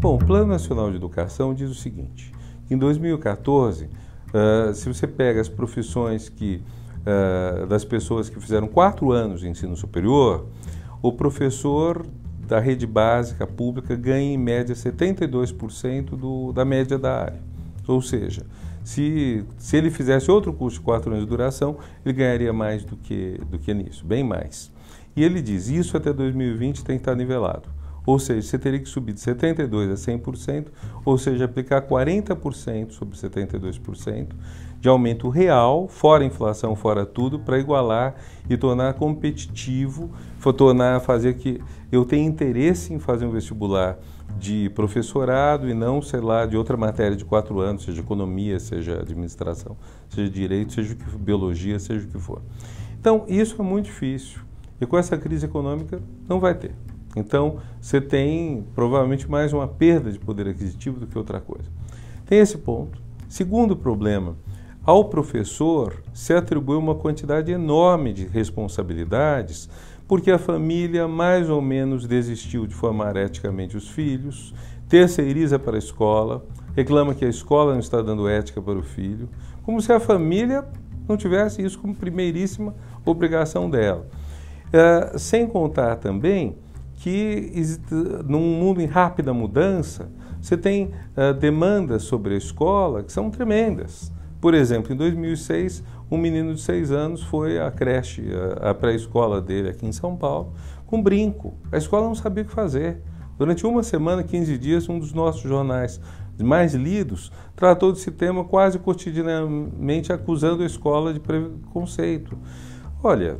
Bom, o Plano Nacional de Educação diz o seguinte: em 2014, se você pega as profissões das pessoas que fizeram 4 anos de ensino superior, o professor da rede básica pública ganha em média 72% da média da área. Ou seja, se ele fizesse outro curso de 4 anos de duração, ele ganharia mais do que nisso, bem mais. E ele diz, isso até 2020 tem que estar nivelado. Ou seja, você teria que subir de 72% a 100%, ou seja, aplicar 40% sobre 72% de aumento real, fora inflação, fora tudo, para igualar e tornar competitivo, fazer que eu tenha interesse em fazer um vestibular de professorado e não, sei lá, de outra matéria de 4 anos, seja economia, seja administração, seja direito, seja biologia, seja o que for. Então, isso é muito difícil. E com essa crise econômica, não vai ter. Então, você tem provavelmente mais uma perda de poder aquisitivo do que outra coisa. Tem esse ponto. Segundo problema, ao professor se atribui uma quantidade enorme de responsabilidades porque a família mais ou menos desistiu de formar eticamente os filhos, terceiriza para a escola, reclama que a escola não está dando ética para o filho, como se a família não tivesse isso como primeiríssima obrigação dela. Sem contar também que num mundo em rápida mudança, você tem demandas sobre a escola que são tremendas. Por exemplo, em 2006, um menino de 6 anos foi à creche, à pré-escola dele aqui em São Paulo, com brinco. A escola não sabia o que fazer. Durante uma semana, 15 dias, um dos nossos jornais mais lidos tratou desse tema quase cotidianamente, acusando a escola de preconceito. Olha,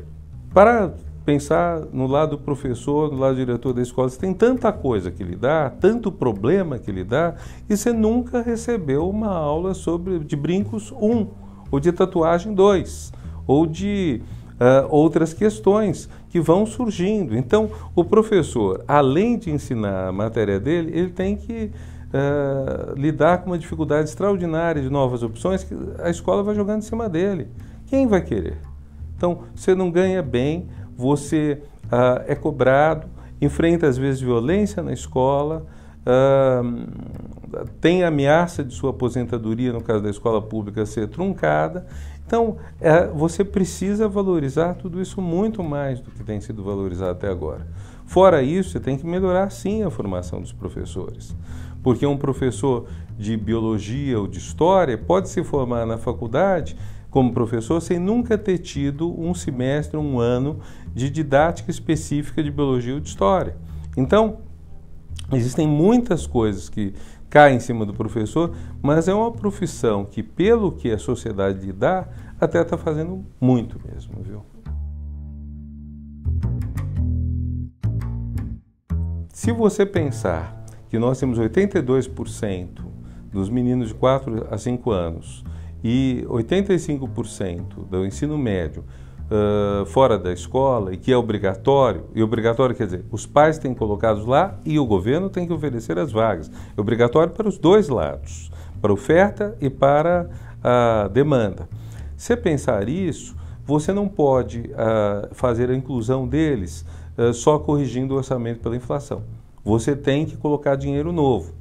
para pensar no lado do professor, no lado do diretor da escola, você tem tanta coisa que lidar, tanto problema que lidar, e você nunca recebeu uma aula de brincos 1, ou de tatuagem 2, ou de outras questões que vão surgindo. Então, o professor, além de ensinar a matéria dele, ele tem que lidar com uma dificuldade extraordinária de novas opções que a escola vai jogando em cima dele. Quem vai querer? Então, você não ganha bem, você é cobrado, enfrenta às vezes violência na escola, tem ameaça de sua aposentadoria, no caso da escola pública, ser truncada. Então, você precisa valorizar tudo isso muito mais do que tem sido valorizado até agora. Fora isso, você tem que melhorar sim a formação dos professores, porque um professor de biologia ou de história pode se formar na faculdade como professor sem nunca ter tido um semestre, um ano de didática específica de biologia ou de história. Então, existem muitas coisas que caem em cima do professor, mas é uma profissão que, pelo que a sociedade lhe dá, até está fazendo muito mesmo, viu? Se você pensar que nós temos 82% dos meninos de 4 a 5 anos e 85% do ensino médio fora da escola, e que é obrigatório, e obrigatório quer dizer, os pais têm colocados lá e o governo tem que oferecer as vagas. É obrigatório para os dois lados, para a oferta e para a demanda. Se pensar isso, você não pode fazer a inclusão deles só corrigindo o orçamento pela inflação. Você tem que colocar dinheiro novo.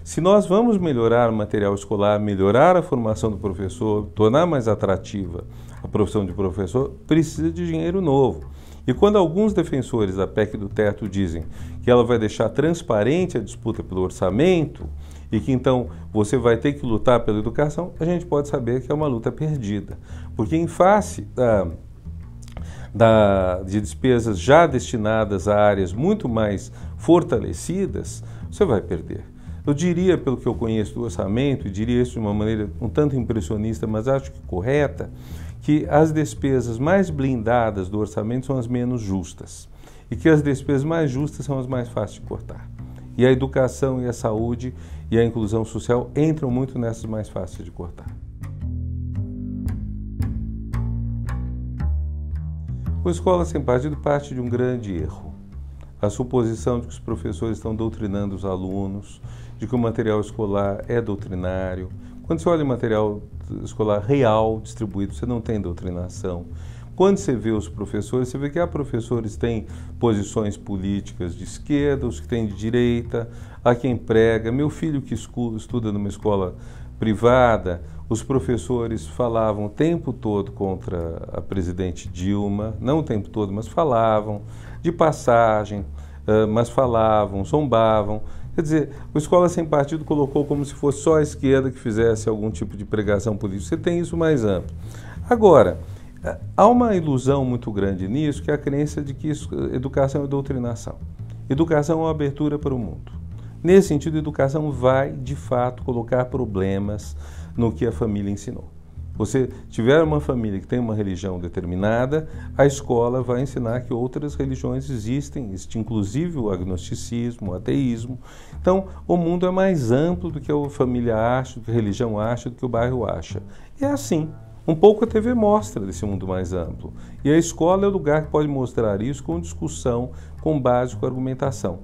Se nós vamos melhorar o material escolar, melhorar a formação do professor, tornar mais atrativa a profissão de professor, precisa de dinheiro novo. E quando alguns defensores da PEC do teto dizem que ela vai deixar transparente a disputa pelo orçamento e que então você vai ter que lutar pela educação, a gente pode saber que é uma luta perdida. Porque em face de despesas já destinadas a áreas muito mais fortalecidas, você vai perder. Eu diria, pelo que eu conheço do orçamento, e diria isso de uma maneira um tanto impressionista, mas acho que correta, que as despesas mais blindadas do orçamento são as menos justas e que as despesas mais justas são as mais fáceis de cortar. E a educação e a saúde e a inclusão social entram muito nessas mais fáceis de cortar. O Escola Sem Partido parte de um grande erro. A suposição de que os professores estão doutrinando os alunos, de que o material escolar é doutrinário. Quando você olha o material escolar real distribuído, você não tem doutrinação. Quando você vê os professores, você vê que há professores que têm posições políticas de esquerda, os que têm de direita, há quem prega. Meu filho que estuda numa escola privada, os professores falavam o tempo todo contra a presidente Dilma, não o tempo todo, mas falavam, de passagem, mas falavam, zombavam. Quer dizer, o Escola Sem Partido colocou como se fosse só a esquerda que fizesse algum tipo de pregação política. Você tem isso mais amplo. Agora, há uma ilusão muito grande nisso, que é a crença de que educação é doutrinação. Educação é uma abertura para o mundo. Nesse sentido, a educação vai, de fato, colocar problemas no que a família ensinou. Você tiver uma família que tem uma religião determinada, a escola vai ensinar que outras religiões existem, existe inclusive o agnosticismo, o ateísmo. Então, o mundo é mais amplo do que a família acha, do que a religião acha, do que o bairro acha. E é assim. Um pouco a TV mostra desse mundo mais amplo. E a escola é o lugar que pode mostrar isso com discussão, com base, com argumentação.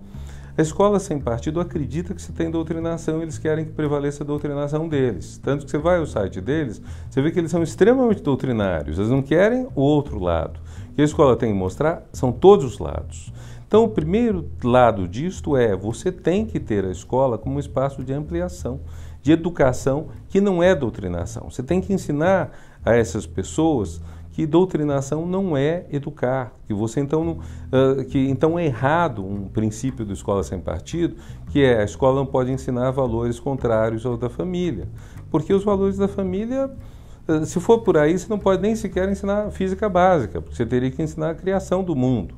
A Escola Sem Partido acredita que se tem doutrinação, eles querem que prevaleça a doutrinação deles. Tanto que você vai ao site deles, você vê que eles são extremamente doutrinários, eles não querem o outro lado. O que a escola tem que mostrar são todos os lados. Então, o primeiro lado disto é, você tem que ter a escola como um espaço de ampliação, de educação, que não é doutrinação. Você tem que ensinar a essas pessoas que doutrinação não é educar, que você então é errado um princípio da Escola Sem Partido, que é a escola não pode ensinar valores contrários ao da família, porque os valores da família, se for por aí, você não pode nem sequer ensinar física básica, porque você teria que ensinar a criação do mundo.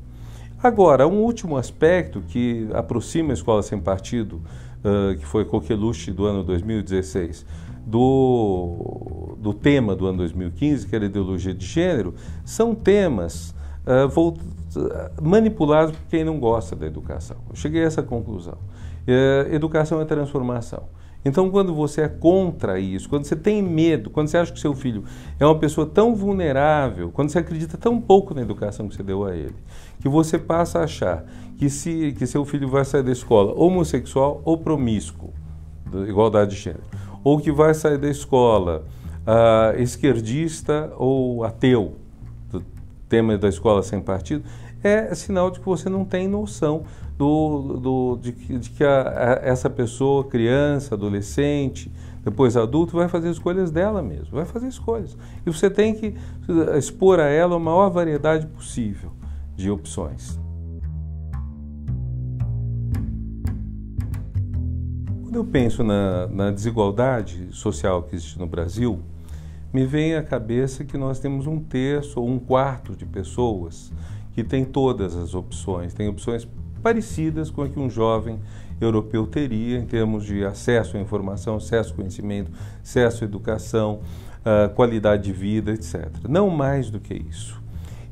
Agora, um último aspecto que aproxima a Escola Sem Partido, que foi coqueluche do ano 2016, do tema do ano 2015, que era a ideologia de gênero, são temas manipulados por quem não gosta da educação. Eu cheguei a essa conclusão. Educação é transformação. Então, quando você é contra isso, quando você tem medo, quando você acha que seu filho é uma pessoa tão vulnerável, quando você acredita tão pouco na educação que você deu a ele, que você passa a achar que seu filho vai sair da escola homossexual ou promíscuo, igualdade de gênero, ou que vai sair da escola esquerdista ou ateu, do tema da Escola Sem Partido, é sinal de que você não tem noção de que essa pessoa, criança, adolescente, depois adulto, vai fazer escolhas dela mesma, vai fazer escolhas. E você tem que expor a ela a maior variedade possível de opções. Quando eu penso na desigualdade social que existe no Brasil, me vem à cabeça que nós temos 1/3 ou 1/4 de pessoas que têm todas as opções, têm opções parecidas com a que um jovem europeu teria em termos de acesso à informação, acesso ao conhecimento, acesso à educação, qualidade de vida, etc. Não mais do que isso.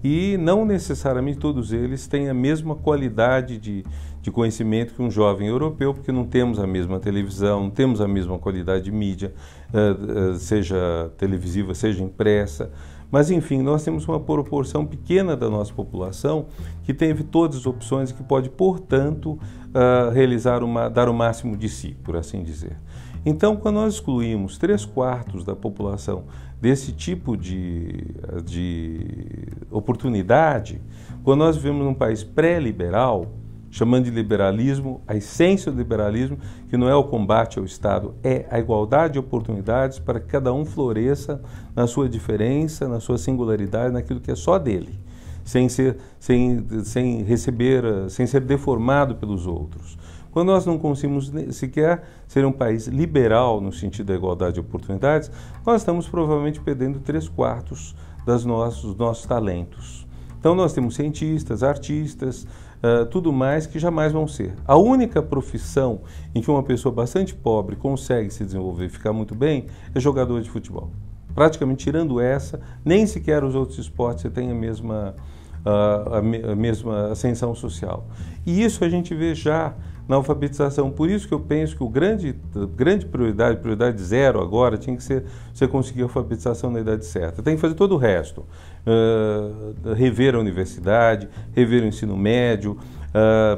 E não necessariamente todos eles têm a mesma qualidade de conhecimento que um jovem europeu, porque não temos a mesma televisão, não temos a mesma qualidade de mídia, seja televisiva, seja impressa. Mas, enfim, nós temos uma proporção pequena da nossa população que teve todas as opções e que pode, portanto, dar o máximo de si, por assim dizer. Então, quando nós excluímos 3/4 da população desse tipo de oportunidade, quando nós vivemos num país pré-liberal, chamando de liberalismo, a essência do liberalismo, que não é o combate ao Estado, é a igualdade de oportunidades para que cada um floresça na sua diferença, na sua singularidade, naquilo que é só dele, sem ser deformado pelos outros. Quando nós não conseguimos sequer ser um país liberal no sentido da igualdade de oportunidades, nós estamos provavelmente perdendo 3/4 dos nossos talentos. Então nós temos cientistas, artistas, tudo mais que jamais vão ser. A única profissão em que uma pessoa bastante pobre consegue se desenvolver e ficar muito bem é jogador de futebol. Praticamente tirando essa, nem sequer os outros esportes você tem a mesma ascensão social. E isso a gente vê já na alfabetização. Por isso que eu penso que a grande prioridade 0 agora, tinha que ser você conseguir a alfabetização na idade certa. Tem que fazer todo o resto. Rever a universidade, rever o ensino médio,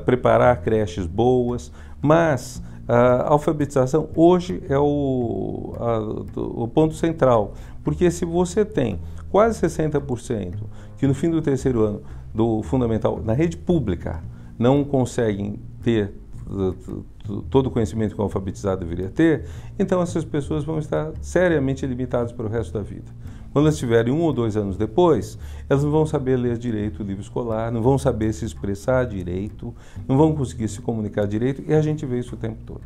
preparar creches boas, mas a alfabetização hoje é o ponto central, porque se você tem quase 60% que no fim do terceiro ano do fundamental, na rede pública, não conseguem ter todo o conhecimento que o alfabetizado deveria ter, então essas pessoas vão estar seriamente limitadas para o resto da vida. Quando elas tiverem 1 ou 2 anos depois, elas não vão saber ler direito o livro escolar, não vão saber se expressar direito, não vão conseguir se comunicar direito, e a gente vê isso o tempo todo.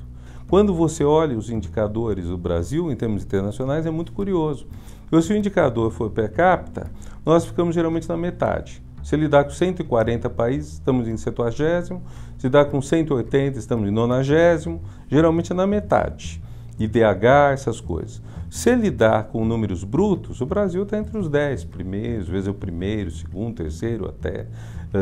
Quando você olha os indicadores do Brasil, em termos internacionais, é muito curioso. Se o indicador for per capita, nós ficamos geralmente na metade. Se ele dá com 140 países, estamos em 70º, se dá com 180, estamos em 90º, geralmente é na metade. IDH, essas coisas. Se ele dá com números brutos, o Brasil está entre os 10 primeiros, às vezes é o primeiro, segundo, terceiro até.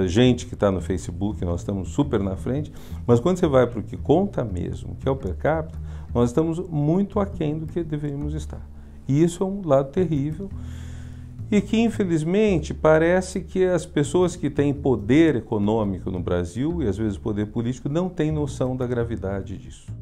Gente que está no Facebook, nós estamos super na frente, mas quando você vai para o que conta mesmo, que é o per capita, nós estamos muito aquém do que deveríamos estar. E isso é um lado terrível e que, infelizmente, parece que as pessoas que têm poder econômico no Brasil e, às vezes, poder político, não têm noção da gravidade disso.